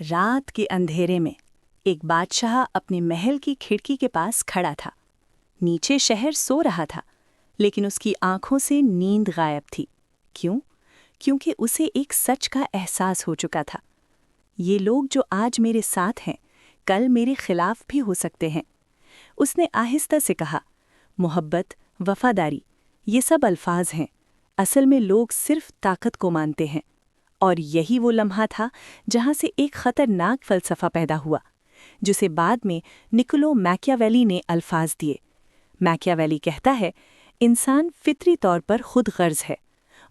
रात के अंधेरे में एक बादशाह अपने महल की खिड़की के पास खड़ा था। नीचे शहर सो रहा था, लेकिन उसकी आंखों से नींद गायब थी। क्यों? क्योंकि उसे एक सच का एहसास हो चुका था। ये लोग जो आज मेरे साथ हैं, कल मेरे खिलाफ भी हो सकते हैं। उसने आहिस्ता से कहा, मोहब्बत, वफादारी, ये सब अल्फाज हैं। असल में लोग सिर्फ ताकत को मानते हैं। और यही वो लम्हा था जहां से एक खतरनाक फलसफा पैदा हुआ, जिसे बाद में निकोलो मैकियावेली ने अल्फाज दिए। मैकियावेली कहता है, इंसान फितरी तौर पर खुद गर्ज है।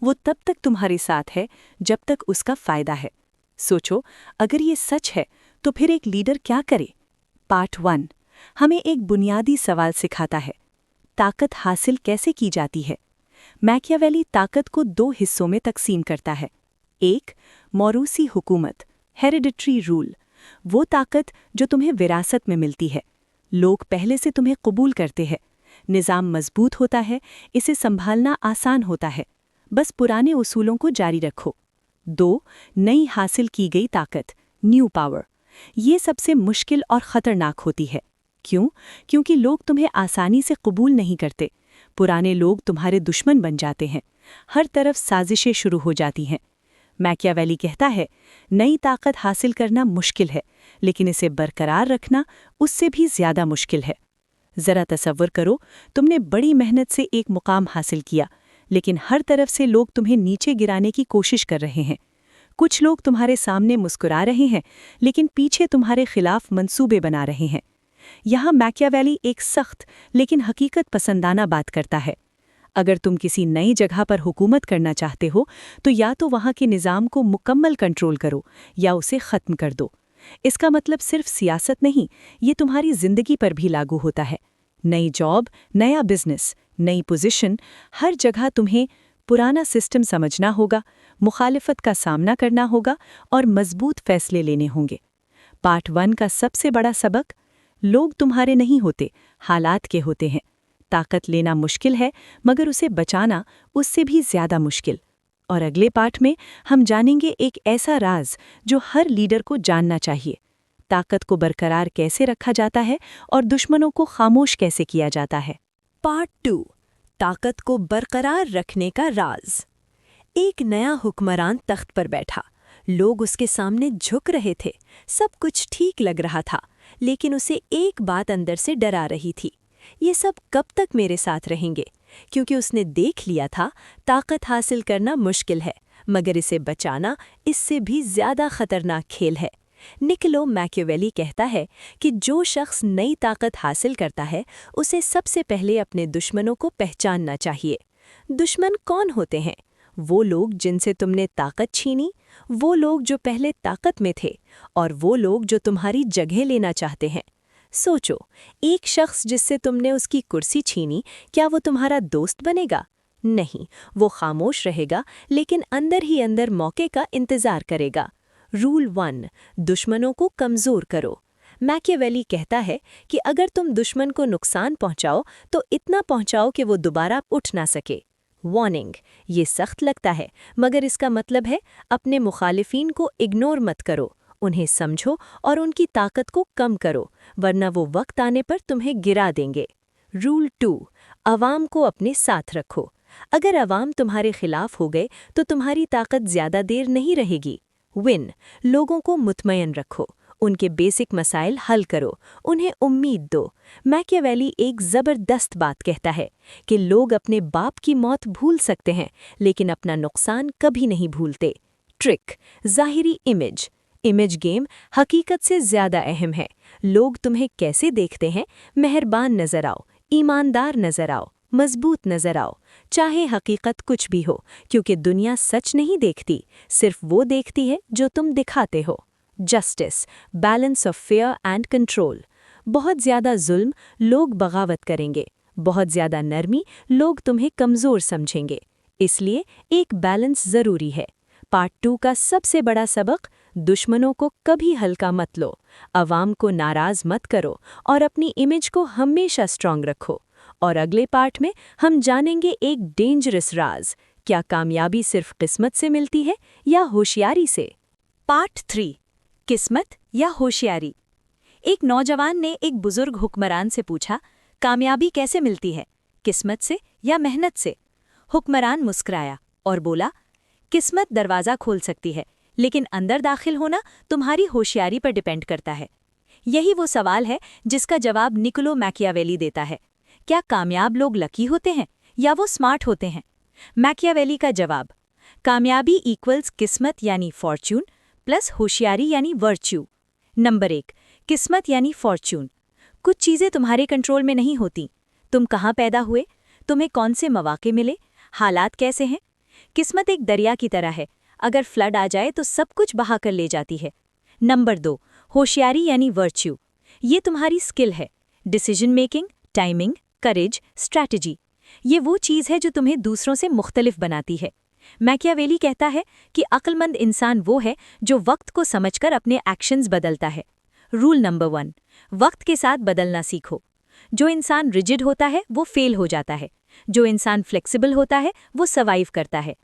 वो तब तक तुम्हारे साथ है जब तक उसका फायदा है। सोचो, अगर ये सच है तो फिर एक लीडर क्या करे? पार्ट 1 हमें एक बुनियादी सवाल सिखाता है, ताकत हासिल कैसे की जाती है। मैकियावेली ताकत को 2 हिस्सों में तकसीम करता है। एक, मौरूसी हुकूमत, हेरिडिटरी रूल, वो ताकत जो तुम्हें विरासत में मिलती है। लोग पहले से तुम्हें कबूल करते हैं। निज़ाम मजबूत होता है, इसे संभालना आसान होता है। बस पुराने उसूलों को जारी रखो। 2, नई हासिल की गई ताकत, न्यू पावर। ये सबसे मुश्किल और ख़तरनाक होती है। क्यों? क्योंकि लोग तुम्हें आसानी से कबूल नहीं करते। पुराने लोग तुम्हारे दुश्मन बन जाते हैं। हर तरफ साजिशें शुरू हो जाती हैं। मैकियावेली कहता है, नई ताकत हासिल करना मुश्किल है, लेकिन इसे बरकरार रखना उससे भी ज़्यादा मुश्किल है। ज़रा तसव्वुर करो, तुमने बड़ी मेहनत से एक मुकाम हासिल किया, लेकिन हर तरफ से लोग तुम्हें नीचे गिराने की कोशिश कर रहे हैं। कुछ लोग तुम्हारे सामने मुस्कुरा रहे हैं, लेकिन पीछे तुम्हारे खिलाफ मंसूबे बना रहे हैं। यहाँ मैकियावेली एक सख्त लेकिन हकीकत पसंदाना बात करता है। अगर तुम किसी नई जगह पर हुकूमत करना चाहते हो, तो या तो वहाँ के निज़ाम को मुकम्मल कंट्रोल करो या उसे ख़त्म कर दो। इसका मतलब सिर्फ सियासत नहीं, ये तुम्हारी ज़िंदगी पर भी लागू होता है। नई जॉब, नया बिजनेस, नई पोजीशन, हर जगह तुम्हें पुराना सिस्टम समझना होगा, मुखालिफत का सामना करना होगा और मजबूत फैसले लेने होंगे। पार्ट 1 का सबसे बड़ा सबक, लोग तुम्हारे नहीं होते, हालात के होते हैं। ताकत लेना मुश्किल है, मगर उसे बचाना उससे भी ज़्यादा मुश्किल। और अगले पाठ में हम जानेंगे एक ऐसा राज जो हर लीडर को जानना चाहिए। ताकत को बरकरार कैसे रखा जाता है और दुश्मनों को खामोश कैसे किया जाता है। पार्ट 2, ताकत को बरकरार रखने का राज। एक नया हुक्मरान तख्त पर बैठा। लोग उसके सामने झुक रहे थे। सब कुछ ठीक लग रहा था, लेकिन उसे एक बात अंदर से डरा रही थी। ये सब कब तक मेरे साथ रहेंगे? क्योंकि उसने देख लिया था, ताकत हासिल करना मुश्किल है, मगर इसे बचाना इससे भी ज़्यादा खतरनाक खेल है। निकोलो मैकियावेली कहता है कि जो शख्स नई ताकत हासिल करता है, उसे सबसे पहले अपने दुश्मनों को पहचानना चाहिए। दुश्मन कौन होते हैं? वो लोग जिनसे तुमने ताकत छीनी, वो लोग जो पहले ताकत में थे, और वो लोग जो तुम्हारी जगह लेना चाहते हैं। सोचो, एक शख्स जिससे तुमने उसकी कुर्सी छीनी, क्या वो तुम्हारा दोस्त बनेगा? नहीं, वो खामोश रहेगा, लेकिन अंदर ही अंदर मौके का इंतजार करेगा। रूल 1, दुश्मनों को कमज़ोर करो। मैकियावेली कहता है कि अगर तुम दुश्मन को नुकसान पहुंचाओ, तो इतना पहुंचाओ कि वो दोबारा उठ ना सके। वार्निंग, ये सख्त लगता है, मगर इसका मतलब है अपने मुखालिफिन को इग्नोर मत करो। उन्हें समझो और उनकी ताकत को कम करो, वरना वो वक्त आने पर तुम्हें गिरा देंगे। रूल 2, अवाम को अपने साथ रखो। अगर अवाम तुम्हारे खिलाफ हो गए, तो तुम्हारी ताकत ज़्यादा देर नहीं रहेगी। विन, लोगों को मुतमईन रखो, उनके बेसिक मसाइल हल करो, उन्हें उम्मीद दो। मैकियावेली एक ज़बरदस्त बात कहता है कि लोग अपने बाप की मौत भूल सकते हैं, लेकिन अपना नुकसान कभी नहीं भूलते। ट्रिक, ज़ाहिरी इमेज गेम हकीकत से ज़्यादा अहम है। लोग तुम्हें कैसे देखते हैं? मेहरबान नज़र आओ, ईमानदार नज़र आओ, मजबूत नज़र आओ, चाहे हकीकत कुछ भी हो, क्योंकि दुनिया सच नहीं देखती, सिर्फ वो देखती है जो तुम दिखाते हो। Justice, balance of fair and control. बहुत ज़्यादा जुल्म, लोग बगावत करेंगे। बहुत ज़्यादा नरमी, लोग तुम्हें कमज़ोर समझेंगे। इसलिए एक बैलेंस ज़रूरी है। पार्ट 2 का सबसे बड़ा सबक, दुश्मनों को कभी हल्का मत लो, अवाम को नाराज़ मत करो और अपनी इमेज को हमेशा स्ट्रॉन्ग रखो। और अगले पार्ट में हम जानेंगे एक डेंजरस राज, क्या कामयाबी सिर्फ किस्मत से मिलती है या होशियारी से? पार्ट 3, किस्मत या होशियारी। एक नौजवान ने एक बुजुर्ग हुक्मरान से पूछा, कामयाबी कैसे मिलती है, किस्मत से या मेहनत से? हुक्मरान मुस्कुराया और बोला, किस्मत दरवाज़ा खोल सकती है, लेकिन अंदर दाखिल होना तुम्हारी होशियारी पर डिपेंड करता है। यही वो सवाल है जिसका जवाब निकोलो मैकियावेली देता है। क्या कामयाब लोग लकी होते हैं या वो स्मार्ट होते हैं? मैकियावेली का जवाब, कामयाबी इक्वल्स किस्मत यानी फॉर्च्यून प्लस होशियारी यानी वर्च्यू। नंबर 1, किस्मत यानी फॉर्च्यून। कुछ चीज़ें तुम्हारे कंट्रोल में नहीं होती। तुम कहाँ पैदा हुए, तुम्हें कौन से मौके मिले, हालात कैसे हैं। किस्मत एक दरिया की तरह है, अगर फ्लड आ जाए तो सब कुछ बहा कर ले जाती है। नंबर 2, होशियारी यानी वर्च्यू। ये तुम्हारी स्किल है, डिसीजन मेकिंग, टाइमिंग, करेज, स्ट्रैटेजी। ये वो चीज़ है जो तुम्हें दूसरों से मुख्तलिफ बनाती है। मैकियावेली कहता है कि अक्लमंद इंसान वो है जो वक्त को समझकर अपने एक्शंस बदलता है। रूल नंबर 1, वक्त के साथ बदलना सीखो। जो इंसान रिजिड होता है वो फेल हो जाता है, जो इंसान फ्लेक्सिबल होता है वो सर्वाइव करता है।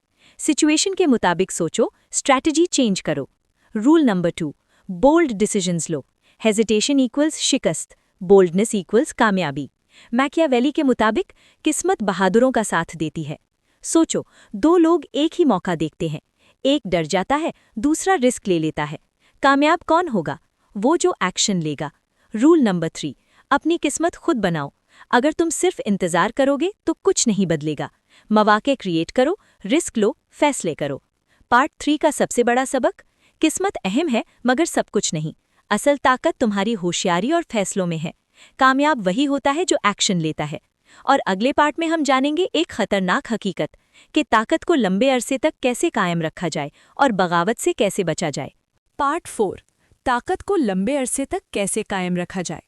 सिचुएशन के मुताबिक सोचो, स्ट्रैटेजी चेंज करो। रूल नंबर 2, बोल्ड डिसीजंस लो। हेजिटेशन इक्वल्स शिकस्त, बोल्डनेस इक्वल्स कामयाबी। मैकियावेली के मुताबिक किस्मत बहादुरों का साथ देती है। सोचो, 2 लोग एक ही मौका देखते हैं, एक डर जाता है, दूसरा रिस्क ले लेता है। कामयाब कौन होगा? वो जो एक्शन लेगा। रूल नंबर 3, अपनी किस्मत खुद बनाओ। अगर तुम सिर्फ इंतजार करोगे तो कुछ नहीं बदलेगा। मौके क्रिएट करो, रिस्क लो, फैसले करो। पार्ट 3 का सबसे बड़ा सबक, किस्मत अहम है मगर सब कुछ नहीं। असल ताकत तुम्हारी होशियारी और फैसलों में है। कामयाब वही होता है जो एक्शन लेता है। और अगले पार्ट में हम जानेंगे एक खतरनाक हकीकत कि ताकत को लंबे अरसे तक कैसे कायम रखा जाए और बगावत से कैसे बचा जाए। पार्ट 4, ताकत को लंबे अरसे तक कैसे कायम रखा जाए।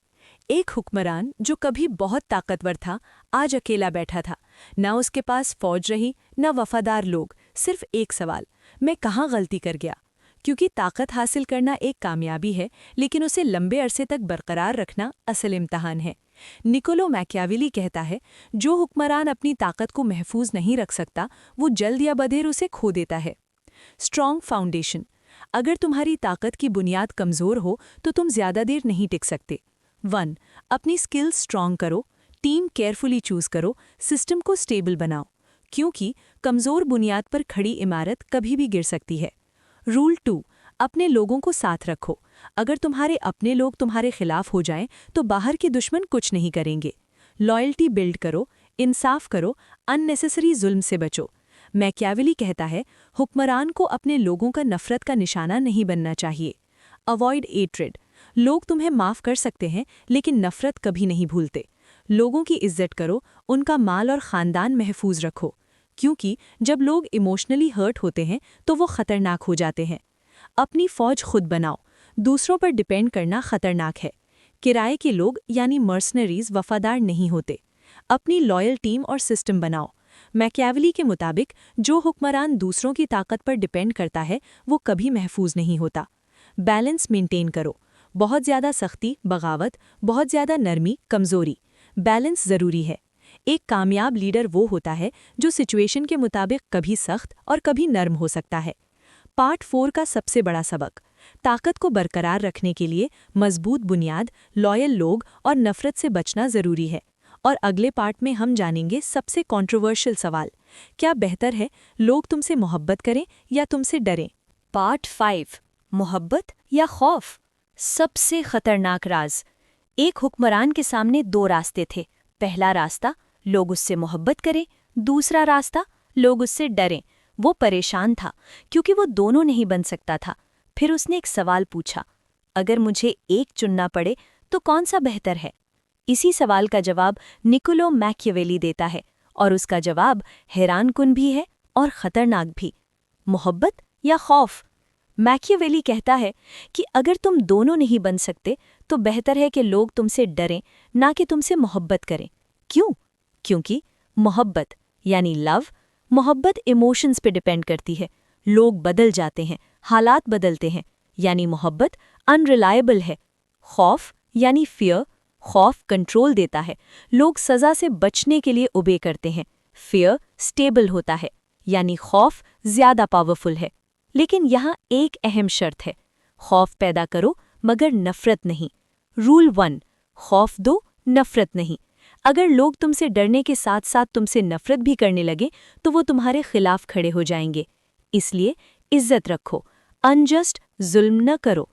एक हुक्मरान जो कभी बहुत ताकतवर था, आज अकेला बैठा था। न उसके पास फौज रही, न वफादार लोग, सिर्फ एक सवाल, मैं कहाँ गलती कर गया? क्योंकि ताकत हासिल करना एक कामयाबी है, लेकिन उसे लंबे अरसे तक बरकरार रखना असल इम्तहान है। निकोलो मैकियावेली कहता है, जो हुक्मरान अपनी ताकत को महफूज नहीं रख सकता, वो जल्द या बदेर उसे खो देता है। Strong foundation. अगर तुम्हारी ताकत की बुनियाद कमज़ोर हो तो तुम ज़्यादा देर नहीं टिक सकते। 1, अपनी स्किल्स स्ट्रॉन्ग करो, टीम केयरफुली चूज़ करो, सिस्टम को स्टेबल बनाओ, क्योंकि कमज़ोर बुनियाद पर खड़ी इमारत कभी भी गिर सकती है। रूल 2, अपने लोगों को साथ रखो। अगर तुम्हारे अपने लोग तुम्हारे खिलाफ हो जाएं तो बाहर के दुश्मन कुछ नहीं करेंगे। लॉयल्टी बिल्ड करो, इंसाफ करो, अननेसेसरी जुल्म से बचो। मैकियावेली कहता है, हुक्मरान को अपने लोगों का नफरत का निशाना नहीं बनना चाहिए। Avoid hatred. लोग तुम्हें माफ़ कर सकते हैं लेकिन नफरत कभी नहीं भूलते। लोगों की इज्जत करो, उनका माल और ख़ानदान महफूज रखो, क्योंकि जब लोग इमोशनली हर्ट होते हैं तो वो ख़तरनाक हो जाते हैं। अपनी फ़ौज खुद बनाओ, दूसरों पर डिपेंड करना ख़तरनाक है। किराए के लोग यानी मर्सनरीज वफादार नहीं होते। अपनी लॉयल टीम और सिस्टम बनाओ। मैकियावेली के मुताबिक जो हुक्मरान दूसरों की ताकत पर डिपेंड करता है वो कभी महफूज नहीं होता। बैलेंस मेंटेन करो, बहुत ज़्यादा सख्ती बगावत, बहुत ज़्यादा नरमी कमज़ोरी। बैलेंस ज़रूरी है। एक कामयाब लीडर वो होता है जो सिचुएशन के मुताबिक कभी सख्त और कभी नर्म हो सकता है। पार्ट 4 का सबसे बड़ा सबक, ताकत को बरकरार रखने के लिए मजबूत बुनियाद, लॉयल लोग और नफरत से बचना ज़रूरी है। और अगले पार्ट में हम जानेंगे सबसे कंट्रोवर्शियल सवाल, क्या बेहतर है लोग तुमसे मोहब्बत करें या तुमसे डरें? पार्ट 5, मोहब्बत या खौफ, सबसे खतरनाक राज। एक हुक्मरान के सामने 2 रास्ते थे। पहला रास्ता, लोग उससे मोहब्बत करें, दूसरा रास्ता, लोग उससे डरें। वो परेशान था क्योंकि वो दोनों नहीं बन सकता था। फिर उसने एक सवाल पूछा, अगर मुझे एक चुनना पड़े तो कौन सा बेहतर है? इसी सवाल का जवाब निकोलो मैकियावेली देता है, और उसका जवाब हैरानकुन भी है और ख़तरनाक भी। मोहब्बत या खौफ? मैकियावेली कहता है कि अगर तुम दोनों नहीं बन सकते तो बेहतर है कि लोग तुमसे डरें, ना कि तुमसे मोहब्बत करें। क्यों? क्योंकि मोहब्बत यानी लव, मोहब्बत इमोशंस पे डिपेंड करती है। लोग बदल जाते हैं, हालात बदलते हैं, यानी मोहब्बत अनरिलायबल है। खौफ यानी फियर, खौफ कंट्रोल देता है, लोग सज़ा से बचने के लिए ओबे करते हैं। फियर स्टेबल होता है, यानी खौफ ज़्यादा पावरफुल है। लेकिन यहाँ एक अहम शर्त है, खौफ पैदा करो मगर नफरत नहीं। रूल 1, खौफ दो, नफरत नहीं। अगर लोग तुमसे डरने के साथ साथ तुमसे नफरत भी करने लगे तो वो तुम्हारे खिलाफ खड़े हो जाएंगे। इसलिए इज्जत रखो, अनजस्ट जुल्म न करो।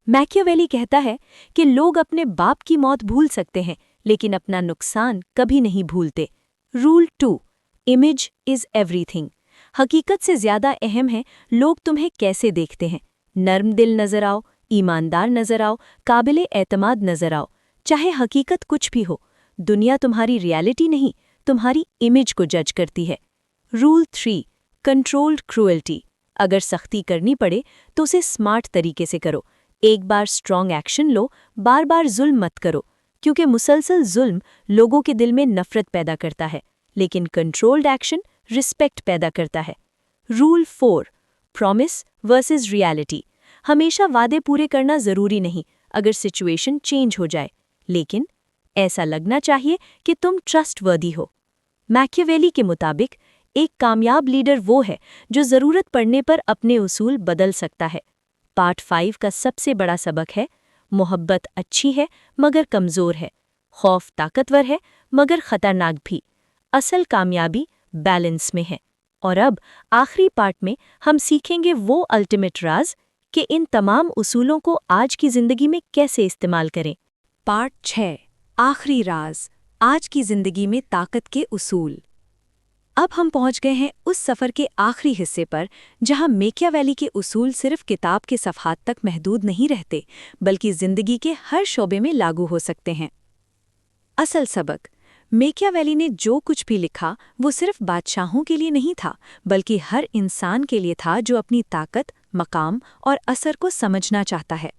मैकियावेली कहता है कि लोग अपने बाप की मौत भूल सकते हैं लेकिन अपना नुकसान कभी नहीं भूलते। Rule 2, image is everything. हकीकत से ज्यादा अहम है लोग तुम्हें कैसे देखते हैं। नर्म दिल नजर आओ, ईमानदार नजर आओ, काबिले एतमाद नजर आओ। चाहे हकीकत कुछ भी हो, दुनिया तुम्हारी रियलिटी नहीं, तुम्हारी इमेज को जज करती है। Rule 3, controlled cruelty. अगर सख्ती करनी पड़े तो उसे स्मार्ट तरीके से करो। एक बार स्ट्रॉन्ग एक्शन लो, बार बार जुल्म मत करो, क्योंकि मुसलसल जुल्म लोगों के दिल में नफरत पैदा करता है, लेकिन कंट्रोल्ड एक्शन रिस्पेक्ट पैदा करता है। Rule 4, promise versus reality. हमेशा वादे पूरे करना जरूरी नहीं अगर सिचुएशन चेंज हो जाए, लेकिन ऐसा लगना चाहिए कि तुम ट्रस्टवर्दी हो। मैकियावेली के मुताबिक एक कामयाब लीडर वो है जो जरूरत पड़ने पर अपने उसूल बदल सकता है। पार्ट 5 का सबसे बड़ा सबक है, मोहब्बत अच्छी है मगर कमजोर है, खौफ ताकतवर है मगर खतरनाक भी। असल कामयाबी बैलेंस में है। और अब आखिरी पार्ट में हम सीखेंगे वो अल्टीमेट राज कि इन तमाम उसूलों को आज की जिंदगी में कैसे इस्तेमाल करें। पार्ट 6, आखिरी राज, आज की जिंदगी में ताकत के उसूल। अब हम पहुंच गए हैं उस सफ़र के आखिरी हिस्से पर जहां मैकियावेली के उसूल सिर्फ किताब के सफ़हात तक महदूद नहीं रहते बल्कि ज़िंदगी के हर शोबे में लागू हो सकते हैं। असल सबक, मैकियावेली ने जो कुछ भी लिखा वो सिर्फ बादशाहों के लिए नहीं था बल्कि हर इंसान के लिए था जो अपनी ताकत, मकाम और असर को समझना चाहता है।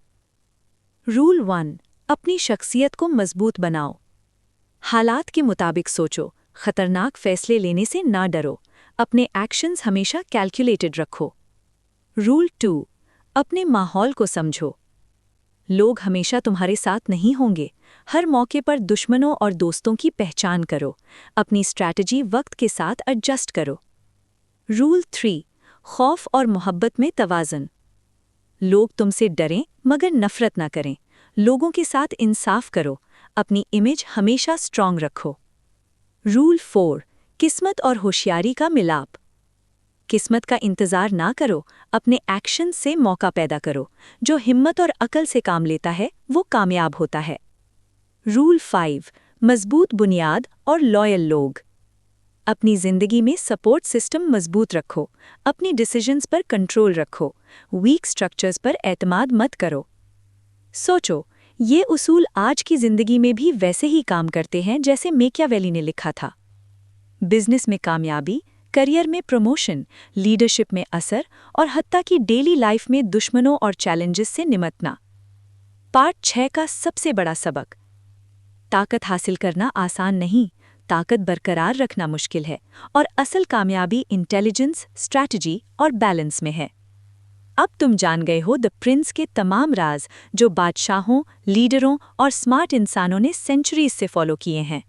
रूल 1, अपनी शख्सियत को मजबूत बनाओ। हालात के मुताबिक सोचो, खतरनाक फैसले लेने से ना डरो, अपने एक्शंस हमेशा कैलकुलेटेड रखो। रूल 2, अपने माहौल को समझो। लोग हमेशा तुम्हारे साथ नहीं होंगे, हर मौके पर दुश्मनों और दोस्तों की पहचान करो, अपनी स्ट्रैटेजी वक्त के साथ एडजस्ट करो। रूल 3, खौफ और मोहब्बत में तवाज़ुन। लोग तुमसे डरें मगर नफरत ना करें, लोगों के साथ इंसाफ करो, अपनी इमेज हमेशा स्ट्रॉन्ग रखो। रूल 4, किस्मत और होशियारी का मिलाप। किस्मत का इंतज़ार ना करो, अपने एक्शन से मौका पैदा करो। जो हिम्मत और अकल से काम लेता है वो कामयाब होता है। रूल 5, मजबूत बुनियाद और लॉयल लोग। अपनी ज़िंदगी में सपोर्ट सिस्टम मजबूत रखो, अपनी डिसीजंस पर कंट्रोल रखो, वीक स्ट्रक्चर्स पर एतमाद मत करो। सोचो, ये उसूल आज की ज़िंदगी में भी वैसे ही काम करते हैं जैसे मैकियावेली ने लिखा था। बिजनेस में कामयाबी, करियर में प्रमोशन, लीडरशिप में असर और हत्ता की डेली लाइफ में दुश्मनों और चैलेंजेस से निपटना। पार्ट 6 का सबसे बड़ा सबक, ताकत हासिल करना आसान नहीं, ताकत बरकरार रखना मुश्किल है और असल कामयाबी इंटेलिजेंस, स्ट्रैटेजी और बैलेंस में है। अब तुम जान गए हो द प्रिंस के तमाम राज जो बादशाहों, लीडरों और स्मार्ट इंसानों ने सेंचुरीज से फॉलो किए हैं।